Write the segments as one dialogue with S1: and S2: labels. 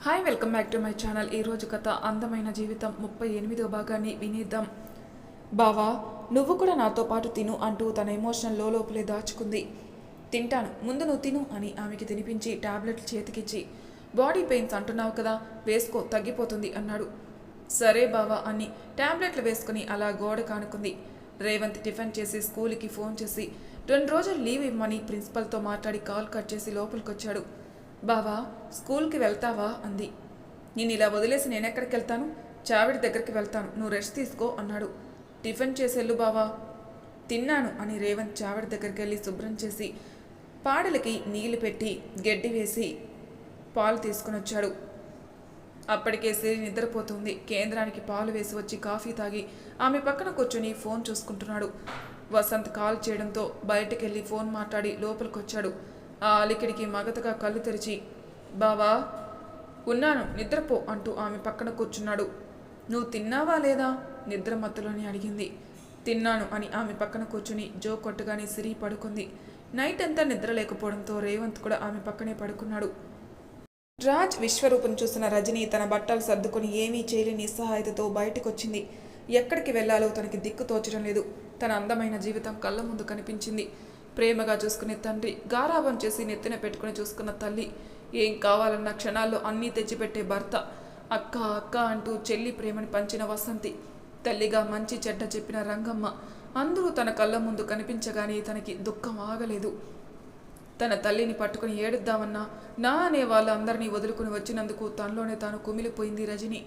S1: Hi welcome back to my channel. ఈరోజు కథ అందమైన జీవితం 38వ భాగాన్ని వినేద్దాం. బావా, నువ్వు కూడా నాతో పాటు తిను అంటూ తన ఎమోషనల్ లోపలే దాచుకుంది. తింటాను, ముందు నువ్వు తిను అని ఆమెకి తినిపించి టాబ్లెట్లు చేతికిచ్చి, బాడీ పెయిన్స్ అంటున్నావు కదా, వేసుకో తగ్గిపోతుంది అన్నాడు. సరే బావా అని టాబ్లెట్లు వేసుకుని అలా గోడ కానుకుంది. రేవంత్ టిఫిన్ చేసి స్కూల్కి ఫోన్ చేసి 2 రోజులు లీవ్ ఇవ్వమని ప్రిన్సిపల్తో మాట్లాడి కాల్ కట్ చేసి లోపలికొచ్చాడు. బావా, స్కూల్కి వెళ్తావా అంది. నేను ఇలా వదిలేసి నేనెక్కడికి వెళ్తాను, చావిడి దగ్గరికి వెళ్తాను, నువ్వు రెస్ట్ తీసుకో అన్నాడు. టిఫిన్ చేసేళ్ళు బావా. తిన్నాను అని రేవంత్ చావిడి దగ్గరికి వెళ్ళి శుభ్రం చేసి పాడలకి నీళ్లు పెట్టి గడ్డి వేసి పాలు తీసుకుని వచ్చాడు. అప్పటికే సిరి నిద్రపోతుంది. కేంద్రానికి పాలు వేసి వచ్చి కాఫీ తాగి ఆమె పక్కన కూర్చొని ఫోన్ చూసుకుంటున్నాడు. వసంత్ కాల్ చేయడంతో బయటకెళ్ళి ఫోన్ మాట్లాడి లోపలికొచ్చాడు. ఆ అలికిడికి మగతగా కళ్ళు తెరిచి, బావా ఉన్నాను నిద్రపో అంటూ ఆమె పక్కన కూర్చున్నాడు. నువ్వు తిన్నావా లేదా నిద్ర మత్తులోని అడిగింది. తిన్నాను అని ఆమె పక్కన కూర్చుని జో కొట్టగానే సిరి పడుకుంది. నైట్ అంతా నిద్ర లేకపోవడంతో రేవంత్ కూడా ఆమె పక్కనే పడుకున్నాడు. రాజ్ విశ్వరూపం చూసిన రజని తన బట్టలు సర్దుకుని ఏమీ చేయలేని నిస్సహాయతతో బయటకొచ్చింది. ఎక్కడికి వెళ్లాలో తనకి దిక్కు తోచడం లేదు. తన అందమైన జీవితం కళ్ళ ముందు కనిపించింది. ప్రేమగా చూసుకునే తండ్రి, గారాబం చేసి నెత్తిన పెట్టుకుని చూసుకున్న తల్లి, ఏం కావాలన్న క్షణాల్లో అన్నీ తెచ్చిపెట్టే భర్త, అక్క అక్క అంటూ చెల్లి ప్రేమని పంచిన వసంతి, తల్లిగా మంచి చెడ్డ చెప్పిన రంగమ్మ, అందరూ తన కళ్ళ ముందు కనిపించగానే తనకి దుఃఖం ఆగలేదు. తన తల్లిని పట్టుకుని ఏడుద్దామన్నా నా అనే వాళ్ళందరినీ వదులుకుని వచ్చినందుకు తనలోనే తాను కుమిలిపోయింది రజని.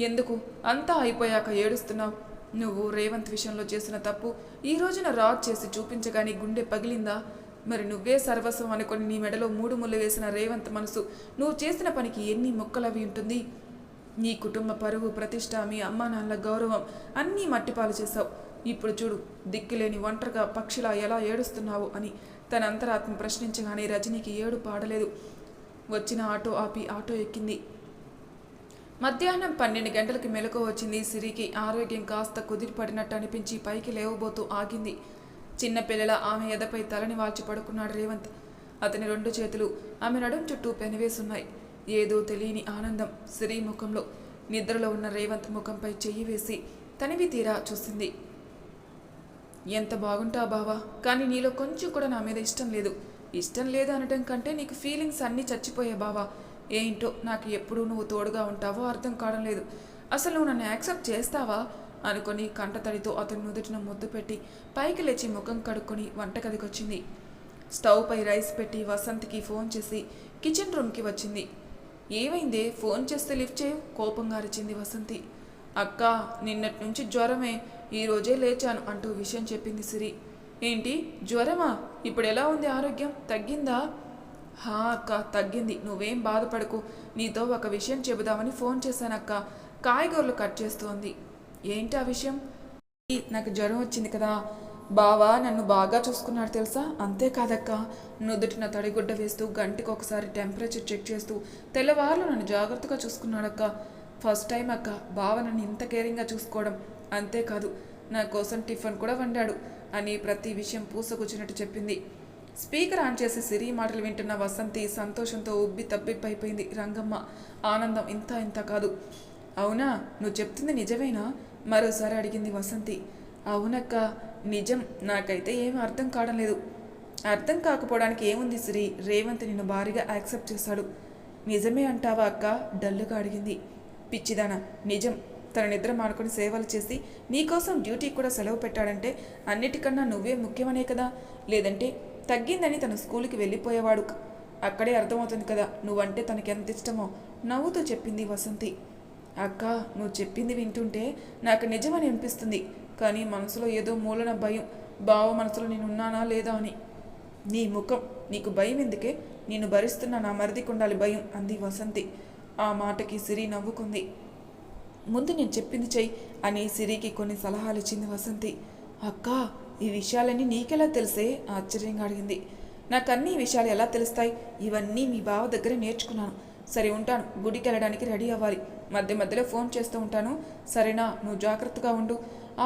S1: ఎందుకు అంతా అయిపోయాక ఏడుస్తున్నావు? నువ్వు రేవంత్ విషయంలో చేసిన తప్పు ఈ రోజున రాజ్ చేసి చూపించగానే గుండె పగిలిందా? మరి నువ్వే సర్వస్వం అనుకొని నీ మెడలో 3 ముళ్ళు వేసిన రేవంత్ మనసు నువ్వు చేసిన పనికి ఎన్ని మొక్కలవి ఉంటుంది? నీ కుటుంబ పరువు, ప్రతిష్ట, మీ అమ్మా నాన్నల గౌరవం అన్నీ మట్టిపాలు చేశావు. ఇప్పుడు చూడు, దిక్కులేని ఒంటరిగా పక్షిలా ఎలా ఏడుస్తున్నావు అని తన అంతరాత్మ ప్రశ్నించగానే రజనీకి ఏడు పాడలేదు. వచ్చిన ఆటో ఆపి ఆటో ఎక్కింది. మధ్యాహ్నం 12 గంటలకి మెలకువ వచ్చింది సిరికి. ఆరోగ్యం కాస్త కుదిరిపడినట్టు అనిపించి పైకి లేవబోతూ ఆగింది. చిన్నపిల్లల ఆమె ఎదపై తలని వాల్చి పడుకున్నాడు రేవంత్. అతని 2 చేతులు ఆమె నడుం చుట్టూ పెనవేసున్నాయి. ఏదో తెలియని ఆనందం సిరి ముఖంలో. నిద్రలో ఉన్న రేవంత్ ముఖంపై చెయ్యి వేసి తనివి తీరా చూసింది. ఎంత బాగుంటా బావా, కానీ నీలో కొంచెం కూడా నా మీద ఇష్టం లేదు. ఇష్టం లేదు అనటం కంటే నీకు ఫీలింగ్స్ అన్నీ చచ్చిపోయా బావా. ఏంటో నాకు ఎప్పుడు నువ్వు తోడుగా ఉంటావో అర్థం కావడం లేదు. అసలు నువ్వు నన్ను యాక్సెప్ట్ చేస్తావా అనుకొని కంటతడితో అతని నుదుటిన ముద్దు పెట్టి పైకి లేచి ముఖం కడుక్కొని వంటగదికి వచ్చింది. స్టవ్ పై రైస్ పెట్టి వసంత్కి ఫోన్ చేసి కిచెన్ రూమ్కి వచ్చింది. ఏమైందే, ఫోన్ చేస్తే లిఫ్ట్ చేయు కోపంగా అరిచింది వసంతి. అక్క, నిన్నటి నుంచి జ్వరమే, ఈరోజే లేచాను అంటూ విషయం చెప్పింది సిరి. ఏంటి జ్వరమా? ఇప్పుడు ఎలా ఉంది ఆరోగ్యం, తగ్గిందా? హా అక్క, తగ్గింది, నువ్వేం బాధపడకు. నీతో ఒక విషయం చెబుదామని ఫోన్ చేశానక్క, కాయగూరలు కట్ చేస్తోంది. ఏంటి ఆ విషయం? నాకు జ్వరం వచ్చింది కదా, బావా నన్ను బాగా చూసుకున్నాడు తెలుసా. అంతేకాదక్క, నుదుటిన తడిగుడ్డ వేస్తూ గంటకి ఒకసారి టెంపరేచర్ చెక్ చేస్తూ తెల్లవారులు నన్ను జాగ్రత్తగా చూసుకున్నాడక్క. ఫస్ట్ టైం అక్క బావ నన్ను ఇంత కేరింగ్గా చూసుకోవడం. అంతేకాదు నా కోసం టిఫిన్ కూడా వండాడు అని ప్రతి విషయం పూసగుచ్చినట్టు చెప్పింది. స్పీకర్ ఆన్ చేసి సిరి మాటలు వింటున్న వసంతి సంతోషంతో ఉబ్బి తబ్బిబ్బైపోయింది. రంగమ్మ ఆనందం ఇంత ఇంత కాదు. అవునా, నువ్వు చెప్తుంది నిజమేనా మరోసారి అడిగింది వసంతి. అవునక్క, నిజం. నాకైతే ఏమీ అర్థం కావడం లేదు. అర్థం కాకపోవడానికి ఏముంది సిరి, రేవంత్ నిన్ను భారీగా యాక్సెప్ట్ చేశాడు. నిజమే అంటావా అక్క డల్లుగా అడిగింది. పిచ్చిదానా, నిజం. తన నిద్ర మానుకొని సేవలు చేసి నీకోసం డ్యూటీకి కూడా సెలవు పెట్టాడంటే అన్నిటికన్నా నువ్వే ముఖ్యమనే కదా. లేదంటే తగ్గిందని తన స్కూల్కి వెళ్ళిపోయేవాడు. అక్కడే అర్థమవుతుంది కదా నువ్వంటే తనకెంత ఇష్టమో నవ్వుతూ చెప్పింది వసంతి. అక్క, నువ్వు చెప్పింది వింటుంటే నాకు నిజమని అనిపిస్తుంది, కానీ మనసులో ఏదో మూలన భయం. బావ మనసులో నేనున్నానా లేదా అని. నీ ముఖం, నీకు భయం ఎందుకే? నేను భరిస్తున్న నా మరిదికి ఉండాలి భయం అంది వసంతి. ఆ మాటకి సిరి నవ్వుకుంది. ముందు నేను చెప్పింది చెయ్యి అని సిరికి కొన్ని సలహాలు ఇచ్చింది వసంతి. అక్క, ఈ విషయాలన్నీ నీకెలా తెలిసే ఆశ్చర్యంగా అడిగింది. నాకు అన్ని విషయాలు ఎలా తెలుస్తాయి? ఇవన్నీ మీ బావ దగ్గర నేర్చుకున్నాను. సరే ఉంటాను, గుడికి వెళ్ళడానికి రెడీ అవ్వాలి. మధ్య మధ్యలో ఫోన్ చేస్తూ ఉంటాను, సరేనా? నువ్వు జాగ్రత్తగా ఉండు.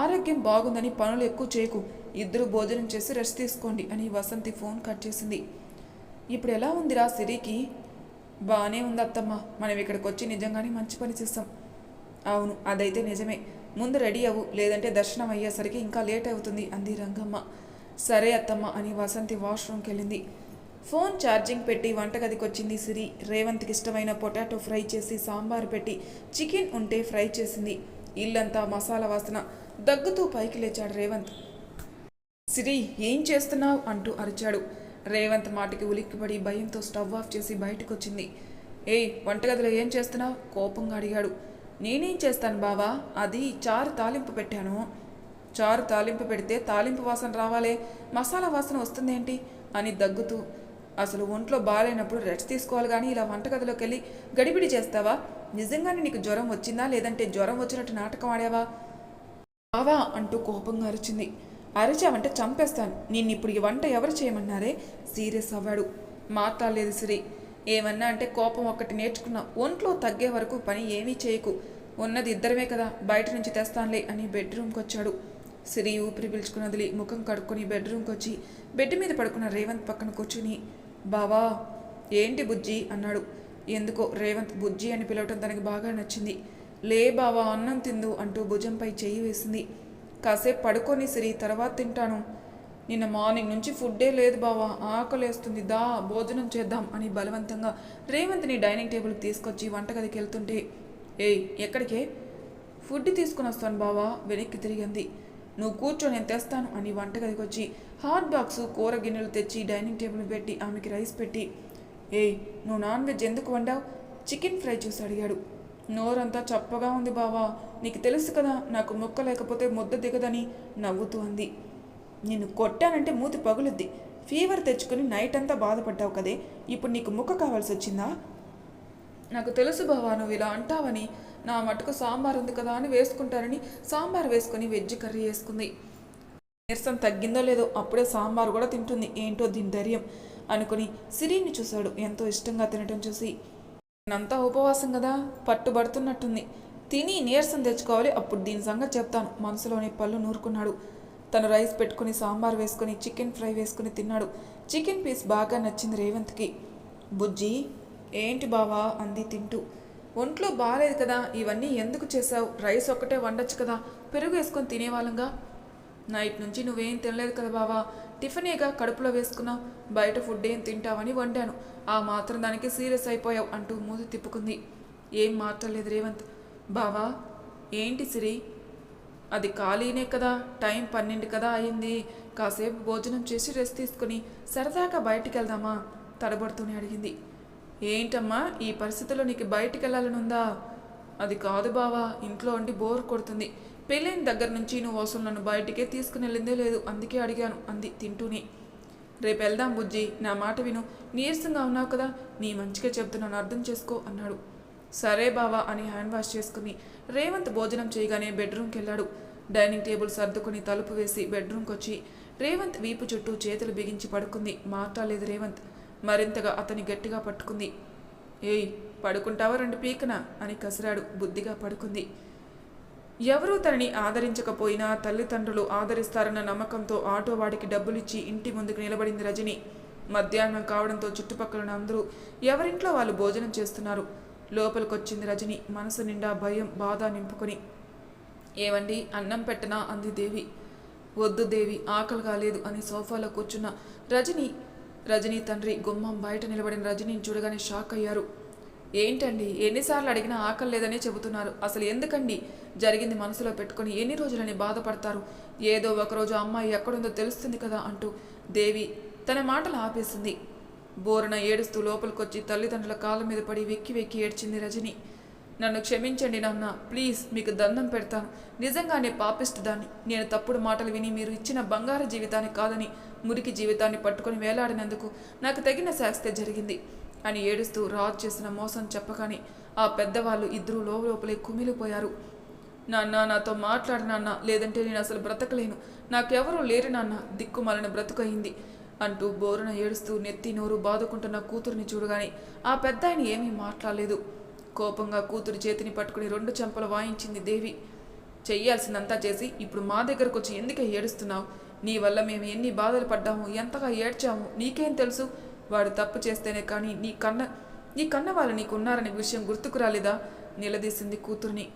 S1: ఆరోగ్యం బాగుందని పనులు ఎక్కువ చేయకు. ఇద్దరు భోజనం చేసి రెస్ట్ తీసుకోండి అని వసంతి ఫోన్ కట్ చేసింది. ఇప్పుడు ఎలా ఉందిరా సిరికి? బాగానే ఉంది అత్తమ్మ, మనం ఇక్కడికి వచ్చి నిజంగానే మంచి పని చేస్తాం. అవును, అదైతే నిజమే. ముందు రెడీ అవ్వు, లేదంటే దర్శనం అయ్యేసరికి ఇంకా లేట్ అవుతుంది అంది రంగమ్మ. సరే అత్తమ్మ అని వసంతి వాష్రూమ్కి వెళ్ళింది. ఫోన్ ఛార్జింగ్ పెట్టి వంటగదికి వచ్చింది సిరి. రేవంత్కి ఇష్టమైన పొటాటో ఫ్రై చేసి సాంబార్ పెట్టి చికెన్ ఉంటే ఫ్రై చేసింది. ఇల్లంతా మసాలా వాసన. దగ్గుతూ పైకి లేచాడు రేవంత్. సిరి, ఏం చేస్తున్నావు అంటూ అరిచాడు. రేవంత్ మాటకి ఉలిక్కిపడి భయంతో స్టవ్ ఆఫ్ చేసి బయటకు వచ్చింది. ఏయ్, వంటగదిలో ఏం చేస్తున్నావు కోపంగా అడిగాడు. నేనేం చేస్తాను బావా, అది చారు తాలింపు పెట్టాను. చారు తాలింపు పెడితే తాలింపు వాసన రావాలే, మసాలా వాసన వస్తుందేంటి అని దగ్గుతూ. అసలు ఒంట్లో బాగాలేనప్పుడు రెస్ట్ తీసుకోవాలి కానీ ఇలా వంటగదిలోకి వెళ్ళి గడిబిడి చేస్తావా? నిజంగానే నీకు జ్వరం వచ్చిందా, లేదంటే జ్వరం వచ్చినట్టు నాటకం ఆడావా బావా అంటూ కోపంగా అరిచింది. అరిచావంటే చంపేస్తాను. నిన్నిప్పుడు ఈ వంట ఎవరు చేయమన్నారే? సీరియస్ అవ్వాడు. మాట్లాడలేదు సిరి. ఏమన్నా అంటే కోపం ఒక్కటి నేర్చుకున్నా. ఒంట్లో తగ్గే వరకు పని ఏమీ చేయకు. ఉన్నది ఇద్దరమే కదా, బయట నుంచి తెస్తానులే అని బెడ్రూమ్కి వచ్చాడు. సిరి ఊపిరి పీల్చుకుని వదిలి ముఖం కడుక్కొని బెడ్రూమ్కి వచ్చి బెడ్ మీద పడుకున్న రేవంత్ పక్కన కూర్చుని, బావా ఏంటి బుజ్జి అన్నాడు. ఎందుకో రేవంత్ బుజ్జి అని పిలవటం తనకి బాగా నచ్చింది. లే బావా, అన్నం తిందు అంటూ భుజంపై చెయ్యి వేసింది. కాసేపు పడుకొని సిరి, తర్వాత తింటాను. నిన్న మార్నింగ్ నుంచి ఫుడ్డే లేదు బావా, ఆకలేస్తుంది, దా భోజనం చేద్దాం అని బలవంతంగా రేవంత్ని డైనింగ్ టేబుల్కి తీసుకొచ్చి వంటగదికి వెళ్తుంటే, ఏయ్ ఎక్కడికే? ఫుడ్ తీసుకుని వస్తాను బావా వెనక్కి తిరిగింది. నువ్వు కూర్చో, నేను తెస్తాను అని వంటగదికి వచ్చి హాట్ బాక్సు కూర గిన్నెలు తెచ్చి డైనింగ్ టేబుల్ పెట్టి ఆమెకి రైస్ పెట్టి, ఏయ్ నువ్వు నాన్ వెజ్ ఎందుకు వండావు? చికెన్ ఫ్రై చూసి అడిగాడు. నోరంతా చప్పగా ఉంది బావా, నీకు తెలుసు కదా నాకు ముక్క లేకపోతే ముద్ద దిగదని నవ్వుతూ అంది. నిన్ను కొట్టానంటే మూతి పగులుద్ది. ఫీవర్ తెచ్చుకుని నైట్ అంతా బాధపడ్డావు కదే, ఇప్పుడు నీకు ముక్క కావాల్సి వచ్చిందా? నాకు తెలుసు బావా నువ్వు ఇలా అంటావని. నా మటుకు సాంబార్ ఉంది కదా అని వేసుకుంటారని సాంబార్ వేసుకుని వెజ్ కర్రీ వేసుకుంది. నీరసం తగ్గిందో లేదో అప్పుడే సాంబార్ కూడా తింటుంది. ఏంటో దీని ధైర్యం అనుకుని సిరిని చూశాడు. ఎంతో ఇష్టంగా తినటం చూసి, నేనంతా ఉపవాసం కదా, పట్టుబడుతున్నట్టుంది. తిని నీరసం తెచ్చుకోవాలి, అప్పుడు దీని సంగతి చెప్తాను మనసులోని పళ్ళు నూరుకున్నాడు. తను రైస్ పెట్టుకుని సాంబార్ వేసుకుని చికెన్ ఫ్రై వేసుకుని తిన్నాడు. చికెన్ పీస్ బాగా నచ్చింది రేవంత్కి. బుజ్జి ఏంటి బావా అంది తింటూ. ఒంట్లో బాగాలేదు కదా, ఇవన్నీ ఎందుకు చేసావు? రైస్ ఒక్కటే వండొచ్చు కదా, పెరుగు వేసుకొని తినేవాళ్ళంగా. నైట్ నుంచి నువ్వేం తినలేదు కదా బావా, టిఫినేగా కడుపులో వేసుకున్నావు, బయట ఫుడ్ ఏం తింటావని వండాను. ఆ మాత్రం దానికి సీరియస్ అయిపోయావు అంటూ మూతి తిప్పుకుంది. ఏం మాట్లాడలేదు రేవంత్. బావా ఏంటి సిరి, అది ఖాళీనే కదా, టైం 12 కదా అయింది, కాసేపు భోజనం చేసి రెస్ట్ తీసుకుని సరదాగా బయటికి వెళ్దామా తడబడుతూనే అడిగింది. ఏంటమ్మా ఈ పరిస్థితుల్లో నీకు బయటికి వెళ్ళాలనుందా? అది కాదు బావా, ఇంట్లో ఉండి బోర్ కొడుతుంది. పెళ్ళైన దగ్గర నుంచి నువ్వు అసలు నన్ను బయటికే తీసుకుని వెళ్ళిందే లేదు, అందుకే అడిగాను అంది తింటూనే. రేపు వెళ్దాం బుజ్జి, నా మాట విను, నీరసంగా ఉన్నావు కదా, నీ మంచిగా చెప్తున్నాను, అర్థం చేసుకో అన్నాడు. సరే బావా అని హ్యాండ్ వాష్ చేసుకుని రేవంత్ భోజనం చేయగానే బెడ్రూమ్కి వెళ్ళాడు. డైనింగ్ టేబుల్ సర్దుకుని తలుపు వేసి బెడ్రూమ్కి వచ్చి రేవంత్ వీపు చుట్టూ చేతులు బిగించి పడుకుంది. మాట్లాడలేదు రేవంత్. మరింతగా అతని గట్టిగా పట్టుకుంది. ఏయ్ పడుకుంటావా 2 పీకనా అని కసిరాడు. బుద్ధిగా పడుకుంది. ఎవరూ తనని ఆదరించకపోయినా తల్లిదండ్రులు ఆదరిస్తారన్న నమ్మకంతో ఆటో వాడికి డబ్బులిచ్చి ఇంటి ముందుకు నిలబడింది రజని. మధ్యాహ్నం కావడంతో చుట్టుపక్కల అందరూ ఎవరింట్లో వాళ్ళు భోజనం చేస్తున్నారు. లోపలికొచ్చింది రజని, మనసు నిండా భయం బాధ నింపుకొని. ఏవండి అన్నం పెట్టనా అంది దేవి. వద్దు దేవి, ఆకలి కాలేదు అని సోఫాలో కూర్చున్న రజని తండ్రి గుమ్మం బయట నిలబడిన రజనీని చూడగానే షాక్ అయ్యారు. ఏంటండి ఎన్నిసార్లు అడిగినా ఆకలి లేదనే చెబుతున్నారు, అసలు ఎందుకండి జరిగింది మనసులో పెట్టుకొని ఎన్ని రోజులని బాధపడతారు? ఏదో ఒకరోజు అమ్మాయి ఎక్కడుందో తెలుస్తుంది కదా అంటూ దేవి తన మాటలు ఆపేసింది. బోరున ఏడుస్తూ లోపలికొచ్చి తల్లిదండ్రుల కాళ్ళ మీద పడి వెక్కి వెక్కి ఏడ్చింది రజని. నన్ను క్షమించండి నాన్న, ప్లీజ్ మీకు దండం పెడతాను, నిజంగానే పాపిస్ట్ దాన్ని. నేను తప్పుడు మాటలు విని మీరు ఇచ్చిన బంగారు జీవితాన్ని కాదని మురికి జీవితాన్ని పట్టుకొని వేలాడినందుకు నాకు తగిన శాస్తి జరిగింది అని ఏడుస్తూ రాజు చేసిన మోసం చెప్పగానే ఆ పెద్దవాళ్ళు ఇద్దరూ లోపలే కుమిలిపోయారు. నాన్న నాతో మాట్లాడు నాన్న, లేదంటే నేను అసలు బ్రతకలేను, నాకెవరూ లేరు నాన్న, దిక్కుమాలిన బ్రతుకయింది అంటూ బోరున ఏడుస్తూ నెత్తి నోరు బాదుకుంటున్న కూతురిని చూడగానే ఆ పెద్ద ఆయన ఏమీ మాట్లాడలేదు. కోపంగా కూతురు చేతిని పట్టుకుని 2 చెంపలు వాయించింది దేవి. చెయ్యాల్సిందంతా చేసి ఇప్పుడు మా దగ్గరకు వచ్చి ఎందుకే ఏడుస్తున్నావు? నీ వల్ల మేము ఎన్ని బాధలు పడ్డాము, ఎంతగా ఏడ్చాము నీకేం తెలుసు? వాడు తప్పు చేస్తేనే కానీ నీ కన్న వాళ్ళు నీకు ఉన్నారనే విషయం గుర్తుకు రాలేదా? నిలదీసింది కూతుర్ని.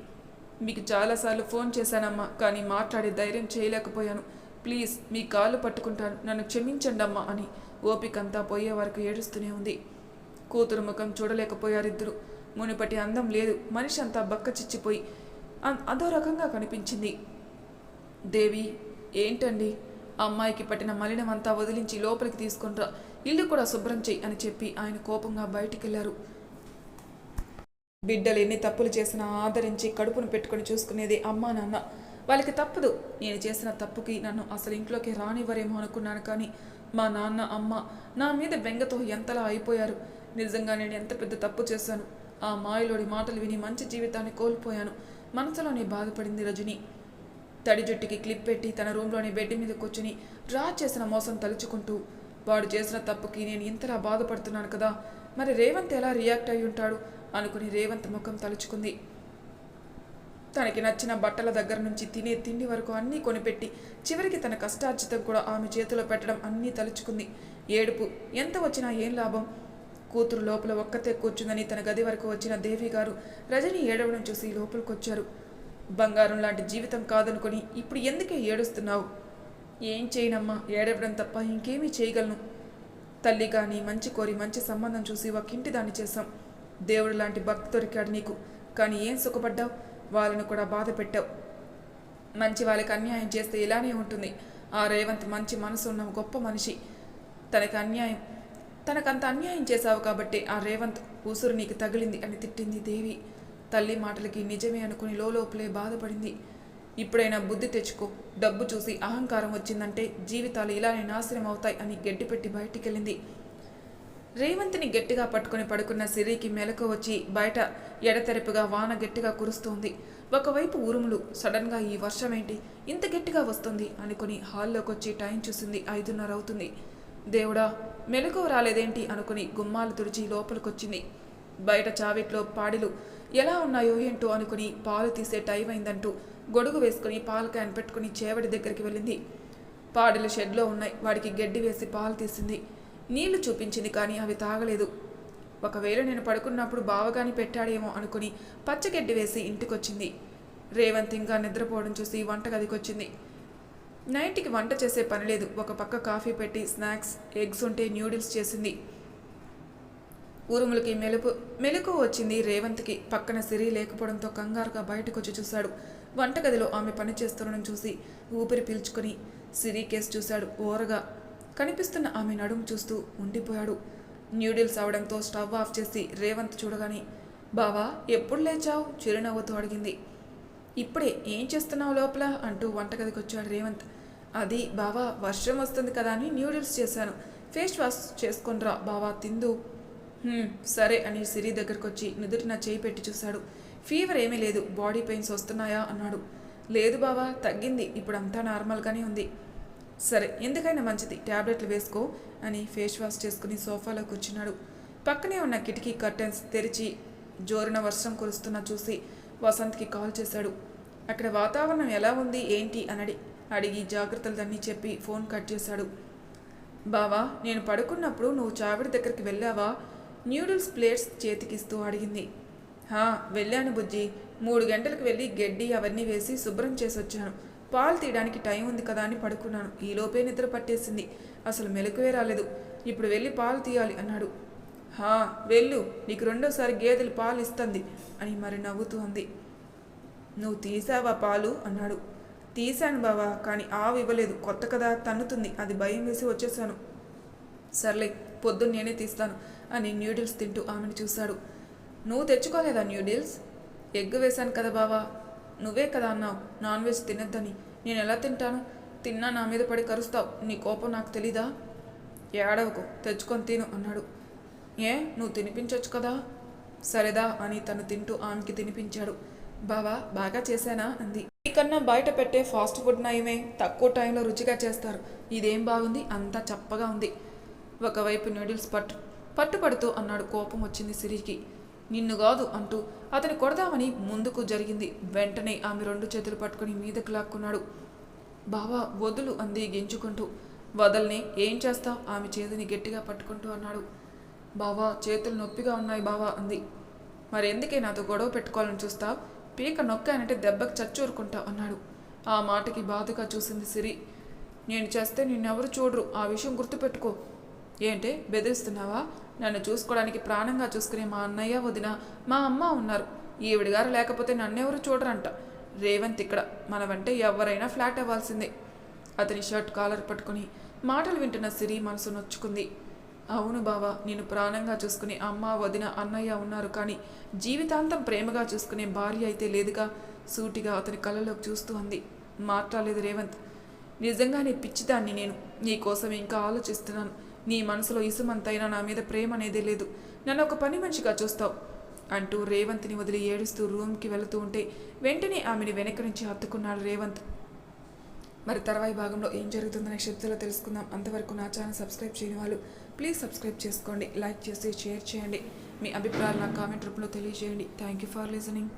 S1: మీకు చాలాసార్లు ఫోన్ చేశానమ్మా, కానీ మాట్లాడే ధైర్యం చేయలేకపోయాను. ప్లీజ్ మీ కాళ్ళు పట్టుకుంటాను, నన్ను క్షమించండి అమ్మా అని ఓపికంతా పోయే వరకు ఏడుస్తూనే ఉంది. కూతురు ముఖం చూడలేకపోయారిద్దరు. మునుపటి అందం లేదు, మనిషి అంతా బక్కచిచ్చిపోయి అదో రకంగా కనిపించింది. దేవి, ఏంటండి? అమ్మాయికి పట్టిన మలినమంతా వదిలించి లోపలికి తీసుకుంటా, ఇల్లు కూడా శుభ్రం చెయ్యి అని చెప్పి ఆయన కోపంగా బయటికెళ్లారు. బిడ్డలు ఎన్ని తప్పులు చేసినా ఆదరించి కడుపును పెట్టుకుని చూసుకునేది అమ్మా నాన్న. వాళ్ళకి తప్పదు. నేను చేసిన తప్పుకి నన్ను అసలు ఇంట్లోకి రానివ్వరేమో అనుకున్నాను, కానీ మా నాన్న అమ్మ నా మీద బెంగతో ఎంతలా అయిపోయారు. నిజంగా నేను ఎంత పెద్ద తప్పు చేశాను. ఆ మాయలోడి మాటలు విని మంచి జీవితాన్ని కోల్పోయాను. మనసులోనే బాధపడింది రజని. తడి జుట్టుకి క్లిప్ పెట్టి తన రూమ్లోని బెడ్ మీద కూర్చుని డ్రా చేసిన మోసం తలుచుకుంటూ, వాడు చేసిన తప్పుకి నేను ఇంతలా బాధపడుతున్నాను కదా, మరి రేవంత్ ఎలా రియాక్ట్ అయి ఉంటాడు అనుకుని రేవంత్ ముఖం తలుచుకుంది. తనకి నచ్చిన బట్టల దగ్గర నుంచి తినే తిండి వరకు అన్నీ కొనిపెట్టి చివరికి తన కష్టార్జితం కూడా ఆమె చేతిలో పెట్టడం అన్నీ తలుచుకుంది. ఏడుపు ఎంత వచ్చినా ఏం లాభం? కూతురు లోపల ఒక్కతే కూర్చుందని తన గది వరకు వచ్చిన దేవి గారు రజని ఏడవడం చూసి లోపలికొచ్చారు. బంగారం లాంటి జీవితం కాదనుకొని ఇప్పుడు ఎందుకే ఏడుస్తున్నావు? ఏం చేయనమ్మా, ఏడవడం తప్ప ఇంకేమీ చేయగలను. తల్లి కానీ మంచి కోరి మంచి సంబంధం చూసి ఒక ఇంటి దాన్ని చేశాం. దేవుడు లాంటి భక్తి దొరికాడు నీకు, కానీ ఏం సుఖపడ్డావు? వాళ్ళను కూడా బాధ పెట్టావు. మంచి వాళ్ళకి అన్యాయం చేస్తే ఇలానే ఉంటుంది. ఆ రేవంత్ మంచి మనసు ఉన్న గొప్ప మనిషి. తనకంత అన్యాయం చేశావు కాబట్టి ఆ రేవంత్ ఊసురు నీకు తగిలింది అని తిట్టింది దేవి. తల్లి మాటలకి నిజమే అనుకుని లోపలే బాధపడింది. ఇప్పుడైనా బుద్ధి తెచ్చుకో. డబ్బు చూసి అహంకారం వచ్చిందంటే జీవితాలు ఇలానే నాశనం అవుతాయి అని గడ్డిపెట్టి బయటికెళ్ళింది. రేవంత్ని గట్టిగా పట్టుకుని పడుకున్న సిరికి మెలకు వచ్చి బయట ఎడతెరపుగా వాన గట్టిగా కురుస్తోంది. ఒకవైపు ఉరుములు. సడన్గా ఈ వర్షం ఏంటి ఇంత గట్టిగా వస్తుంది అనుకుని హాల్లోకి వచ్చి టైం చూసింది. 5:30 అవుతుంది. దేవుడా, మెలకువ రాలేదేంటి అనుకుని గుమ్మాలు తుడిచి లోపలికొచ్చింది. బయట చావిట్లో పాడిలు ఎలా ఉన్నాయో ఏంటో అనుకుని పాలు తీసే టైం అయిందంటూ గొడుగు వేసుకుని పాల క్యాన్ పెట్టుకుని చేవడి దగ్గరికి వెళ్ళింది. పాడిలు షెడ్లో ఉన్నాయి. వాడికి గడ్డి వేసి పాలు తీసింది. నీళ్లు చూపించింది, కానీ అవి తాగలేదు. ఒకవేళ నేను పడుకున్నప్పుడు బావగాని పెట్టాడేమో అనుకుని పచ్చగడ్డి వేసి ఇంటికొచ్చింది. రేవంత్ ఇంకా నిద్రపోవడం చూసి వంటగదికొచ్చింది. నైట్కి వంట చేసే పని లేదు. ఒక పక్క కాఫీ పెట్టి స్నాక్స్, ఎగ్స్ ఉంటే న్యూడిల్స్ చేసింది. ఉరుములకి మెలకు వచ్చింది రేవంత్కి. పక్కన సిరి లేకపోవడంతో కంగారుగా బయటకొచ్చి చూశాడు. వంటగదిలో ఆమె పని చేస్తుండడం చూసి ఊపిరి పీల్చుకొని సిరి కేసు చూశాడు. ఓరగా కనిపిస్తున్న ఆమె నడుము చూస్తూ ఉండిపోయాడు. న్యూడిల్స్ అవడంతో స్టవ్ ఆఫ్ చేసి రేవంత్ చూడగానే, బావా ఎప్పుడు లేచావు? చిరునవ్వుతో అడిగింది. ఇప్పుడే. ఏం చేస్తున్నావు లోపల అంటూ వంటగదికి వచ్చాడు రేవంత్. అది బావా, వర్షం వస్తుంది కదా అని న్యూడిల్స్ చేశాను. ఫేస్ వాష్ చేసుకొనిరా బావా, తిందు. సరే అని సిరి దగ్గరకు వచ్చి నుదుటిన చేయి పెట్టి చూశాడు. ఫీవర్ ఏమీ లేదు. బాడీ పెయిన్స్ వస్తున్నాయా అన్నాడు. లేదు బావా, తగ్గింది. ఇప్పుడు అంతా నార్మల్గానే ఉంది. సరే, ఎందుకైనా మంచిది, ట్యాబ్లెట్లు వేసుకో అని ఫేస్ వాష్ చేసుకుని సోఫాలో కూర్చున్నాడు. పక్కనే ఉన్న కిటికీ కర్టెన్స్ తెరిచి జోరున వర్షం కురుస్తున్నా చూసి వసంత్కి కాల్ చేశాడు. అక్కడ వాతావరణం ఎలా ఉంది ఏంటి అని అడిగి జాగ్రత్తలన్నీ చెప్పి ఫోన్ కట్ చేశాడు. బావా, నేను పడుకున్నప్పుడు నువ్వు చావిడి దగ్గరికి వెళ్ళావా? న్యూడిల్స్ ప్లేట్స్ చేతికిస్తూ అడిగింది. వెళ్ళాను బుజ్జి. 3 గంటలకు వెళ్ళి గడ్డి అవన్నీ వేసి శుభ్రం చేసి వచ్చాను. పాలు తీయడానికి టైం ఉంది కదా అని పడుకున్నాను. ఈలోపే నిద్ర పట్టేసింది. అసలు మెలకువే రాలేదు. ఇప్పుడు వెళ్ళి పాలు తీయాలి అన్నాడు. వెళ్ళు, నీకు 2వసారి గేదెలు పాలు ఇస్తుంది అని మరి నవ్వుతూ ఉంది. నువ్వు తీసావా పాలు అన్నాడు. తీశాను బావా, కానీ ఆవు ఇవ్వలేదు. కొత్త కదా, తన్నుతుంది. అది భయం వేసి వచ్చేసాను. సర్లే, పొద్దున్న నేనే తీస్తాను అని న్యూడిల్స్ తింటూ ఆమెను చూశాడు. నువ్వు తెచ్చుకోలేదా న్యూడిల్స్? ఎగ్ వేశాను కదా బావా. నువ్వే కదా అన్నావు నాన్ వెజ్ తినద్దని. నేను ఎలా తింటాను? తిన్నా నా మీద పడి కరుస్తావు. నీ కోపం నాకు తెలీదా? ఏడవకు, తెచ్చుకొని తిను అన్నాడు. నువ్వు తినిపించవచ్చు కదా. సరేదా అని తను తింటూ ఆమెకి తినిపించాడు. బావా, బాగా చేశానా అంది. నీకన్నా బయట పెట్టే ఫాస్ట్ ఫుడ్ నయమే, తక్కువ టైంలో రుచిగా చేస్తారు. ఇదేం బాగుంది, అంతా చప్పగా ఉంది. ఒకవైపు న్యూడిల్స్ పట్టుపడుతూ అన్నాడు. కోపం వచ్చింది సిరికి. నిన్ను కాదు అంటూ అతని కొడదామని ముందుకు జరిగింది. వెంటనే ఆమె 2 చేతులు పట్టుకుని మీదకు లాక్కున్నాడు. బావా వదులు అంది గించుకుంటూ. వదల్ని, ఏం చేస్తావు? ఆమె చేతిని గట్టిగా పట్టుకుంటూ అన్నాడు. బావా చేతులు నొప్పిగా ఉన్నాయి బావా అంది. మరి ఎందుకే నాతో గొడవ పెట్టుకోవాలని చూస్తావు? పీక నొక్కానంటే దెబ్బకి చచ్చూరుకుంటావు అన్నాడు. ఆ మాటకి బాధగా చూసింది సిరి. నేను చేస్తే నిన్నెవరు చూడరు, ఆ విషయం గుర్తుపెట్టుకో. ఏంటే బెదిరిస్తున్నావా? నన్ను చూసుకోవడానికి ప్రాణంగా చూసుకునే మా అన్నయ్య, వదిన, మా అమ్మ ఉన్నారు. ఈవిడిగారు లేకపోతే నన్నెవరు చూడరంట. రేవంత్ ఇక్కడ, మన వెంటే ఎవరైనా ఫ్లాట్ అవ్వాల్సిందే. అతని షర్ట్ కాలర్ పట్టుకుని మాటలు వింటున్న సిరి మనసు నొచ్చుకుంది. అవును బావా, నేను ప్రాణంగా చూసుకునే అమ్మ, వదిన, అన్నయ్య ఉన్నారు, కానీ జీవితాంతం ప్రేమగా చూసుకునే భార్య అయితే లేదుగా. సూటిగా అతని కళ్ళలోకి చూస్తూ అంది. మాట్లాడలేదు రేవంత్. నిజంగానే పిచ్చిదాన్ని నేను. నీ కోసం ఇంకా ఆలోచిస్తున్నాను. నీ మనసులో ఇసుమంతైనా నా మీద ప్రేమ అనేది లేదు. నన్ను ఒక పని మనిషిగా చూస్తావు అంటూ రేవంత్ని వదిలి ఏడుస్తూ రూమ్కి వెళుతూ ఉంటే వెంటనే ఆమెని వెనక నుంచి హత్తుకున్నాడు రేవంత్. మరి తర్వాయి భాగంలో ఏం జరుగుతుందో నెక్స్ట్ ఎపిసోడ్లో తెలుసుకుందాం. అంతవరకు నా ఛానల్ సబ్స్క్రైబ్ చేయని వాళ్ళు ప్లీజ్ సబ్స్క్రైబ్ చేసుకోండి, లైక్ చేసి షేర్ చేయండి. మీ అభిప్రాయాలు నా కామెంట్ రూపంలో తెలియజేయండి. Thank you for listening.